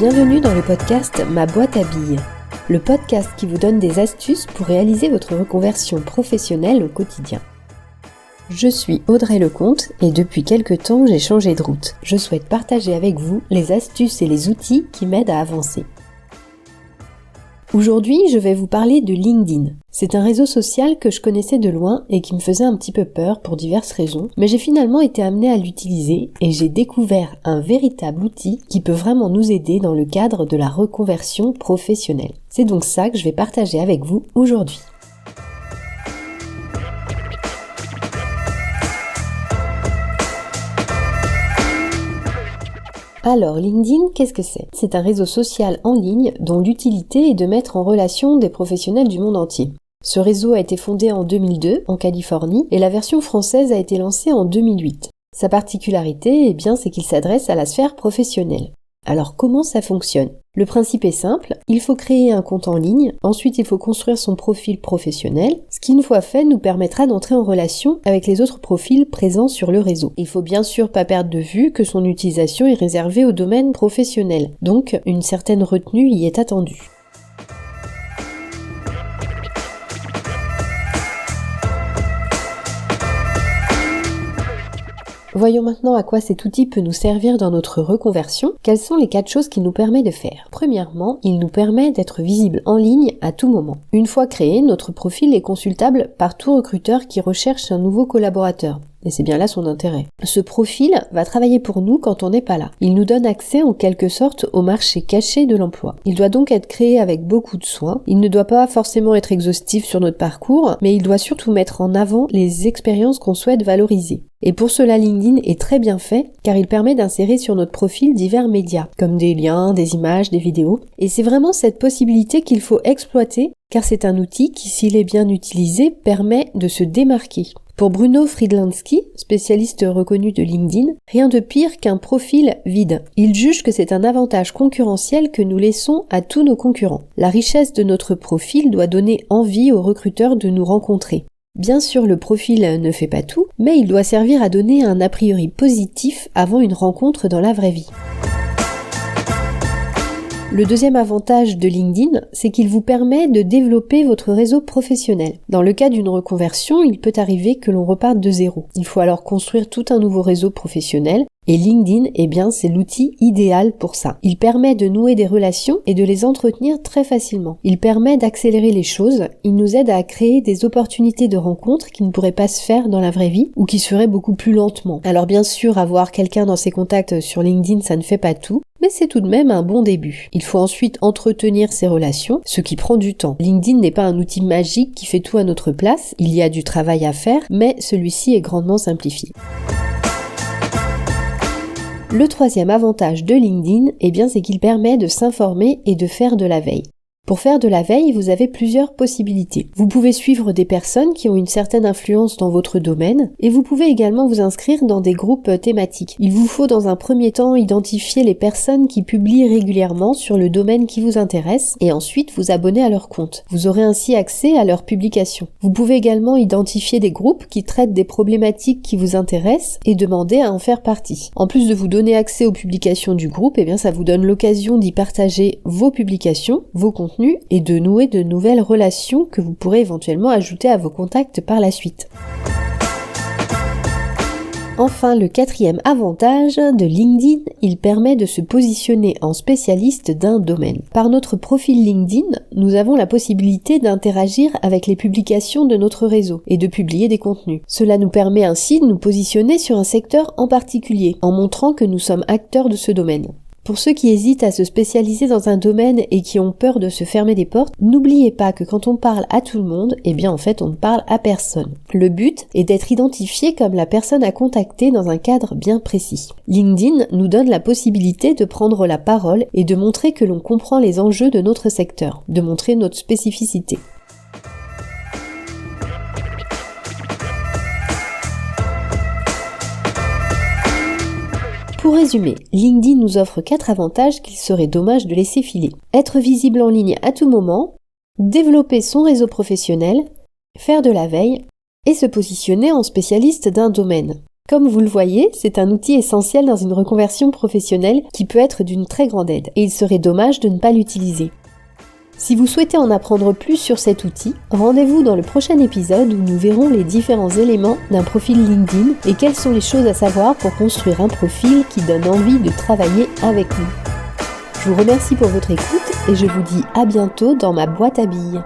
Bienvenue dans le podcast Ma boîte à billes, le podcast qui vous donne des astuces pour réaliser votre reconversion professionnelle au quotidien. Je suis Audrey Lecomte et depuis quelques temps j'ai changé de route. Je souhaite partager avec vous les astuces et les outils qui m'aident à avancer. Aujourd'hui, je vais vous parler de LinkedIn. C'est un réseau social que je connaissais de loin et qui me faisait un petit peu peur pour diverses raisons, mais j'ai finalement été amenée à l'utiliser et j'ai découvert un véritable outil qui peut vraiment nous aider dans le cadre de la reconversion professionnelle. C'est donc ça que je vais partager avec vous aujourd'hui. Alors, LinkedIn, qu'est-ce que c'est ? C'est un réseau social en ligne dont l'utilité est de mettre en relation des professionnels du monde entier. Ce réseau a été fondé en 2002 en Californie et la version française a été lancée en 2008. Sa particularité, c'est qu'il s'adresse à la sphère professionnelle. Alors, comment ça fonctionne ? Le principe est simple, il faut créer un compte en ligne, ensuite il faut construire son profil professionnel, ce qui une fois fait nous permettra d'entrer en relation avec les autres profils présents sur le réseau. Il faut bien sûr pas perdre de vue que son utilisation est réservée au domaine professionnel, donc une certaine retenue y est attendue. Voyons maintenant à quoi cet outil peut nous servir dans notre reconversion. Quelles sont les 4 choses qu'il nous permet de faire ? Premièrement, il nous permet d'être visible en ligne à tout moment. Une fois créé, notre profil est consultable par tout recruteur qui recherche un nouveau collaborateur. Et c'est bien là son intérêt. Ce profil va travailler pour nous quand on n'est pas là. Il nous donne accès en quelque sorte au marché caché de l'emploi. Il doit donc être créé avec beaucoup de soin. Il ne doit pas forcément être exhaustif sur notre parcours, mais il doit surtout mettre en avant les expériences qu'on souhaite valoriser. Et pour cela, LinkedIn est très bien fait, car il permet d'insérer sur notre profil divers médias, comme des liens, des images, des vidéos. Et c'est vraiment cette possibilité qu'il faut exploiter, car c'est un outil qui, s'il est bien utilisé, permet de se démarquer. Pour Bruno Friedlansky, spécialiste reconnu de LinkedIn, rien de pire qu'un profil vide. Il juge que c'est un avantage concurrentiel que nous laissons à tous nos concurrents. La richesse de notre profil doit donner envie aux recruteurs de nous rencontrer. Bien sûr, le profil ne fait pas tout, mais il doit servir à donner un a priori positif avant une rencontre dans la vraie vie. Le deuxième avantage de LinkedIn, c'est qu'il vous permet de développer votre réseau professionnel. Dans le cas d'une reconversion, il peut arriver que l'on reparte de zéro. Il faut alors construire tout un nouveau réseau professionnel. Et LinkedIn, c'est l'outil idéal pour ça. Il permet de nouer des relations et de les entretenir très facilement. Il permet d'accélérer les choses, il nous aide à créer des opportunités de rencontres qui ne pourraient pas se faire dans la vraie vie ou qui se feraient beaucoup plus lentement. Alors bien sûr, avoir quelqu'un dans ses contacts sur LinkedIn, ça ne fait pas tout, mais c'est tout de même un bon début. Il faut ensuite entretenir ces relations, ce qui prend du temps. LinkedIn n'est pas un outil magique qui fait tout à notre place, il y a du travail à faire, mais celui-ci est grandement simplifié. Le troisième avantage de LinkedIn, c'est qu'il permet de s'informer et de faire de la veille. Pour faire de la veille, vous avez plusieurs possibilités. Vous pouvez suivre des personnes qui ont une certaine influence dans votre domaine et vous pouvez également vous inscrire dans des groupes thématiques. Il vous faut dans un premier temps identifier les personnes qui publient régulièrement sur le domaine qui vous intéresse et ensuite vous abonner à leur compte. Vous aurez ainsi accès à leurs publications. Vous pouvez également identifier des groupes qui traitent des problématiques qui vous intéressent et demander à en faire partie. En plus de vous donner accès aux publications du groupe, ça vous donne l'occasion d'y partager vos publications, vos contenus et de nouer de nouvelles relations que vous pourrez éventuellement ajouter à vos contacts par la suite. Enfin, le quatrième avantage de LinkedIn, il permet de se positionner en spécialiste d'un domaine. Par notre profil LinkedIn, nous avons la possibilité d'interagir avec les publications de notre réseau et de publier des contenus. Cela nous permet ainsi de nous positionner sur un secteur en particulier, en montrant que nous sommes acteurs de ce domaine. Pour ceux qui hésitent à se spécialiser dans un domaine et qui ont peur de se fermer des portes, n'oubliez pas que quand on parle à tout le monde, on ne parle à personne. Le but est d'être identifié comme la personne à contacter dans un cadre bien précis. LinkedIn nous donne la possibilité de prendre la parole et de montrer que l'on comprend les enjeux de notre secteur, de montrer notre spécificité. Pour résumer, LinkedIn nous offre 4 avantages qu'il serait dommage de laisser filer. Être visible en ligne à tout moment, développer son réseau professionnel, faire de la veille et se positionner en spécialiste d'un domaine. Comme vous le voyez, c'est un outil essentiel dans une reconversion professionnelle qui peut être d'une très grande aide, et il serait dommage de ne pas l'utiliser. Si vous souhaitez en apprendre plus sur cet outil, rendez-vous dans le prochain épisode où nous verrons les différents éléments d'un profil LinkedIn et quelles sont les choses à savoir pour construire un profil qui donne envie de travailler avec nous. Je vous remercie pour votre écoute et je vous dis à bientôt dans ma boîte à billes.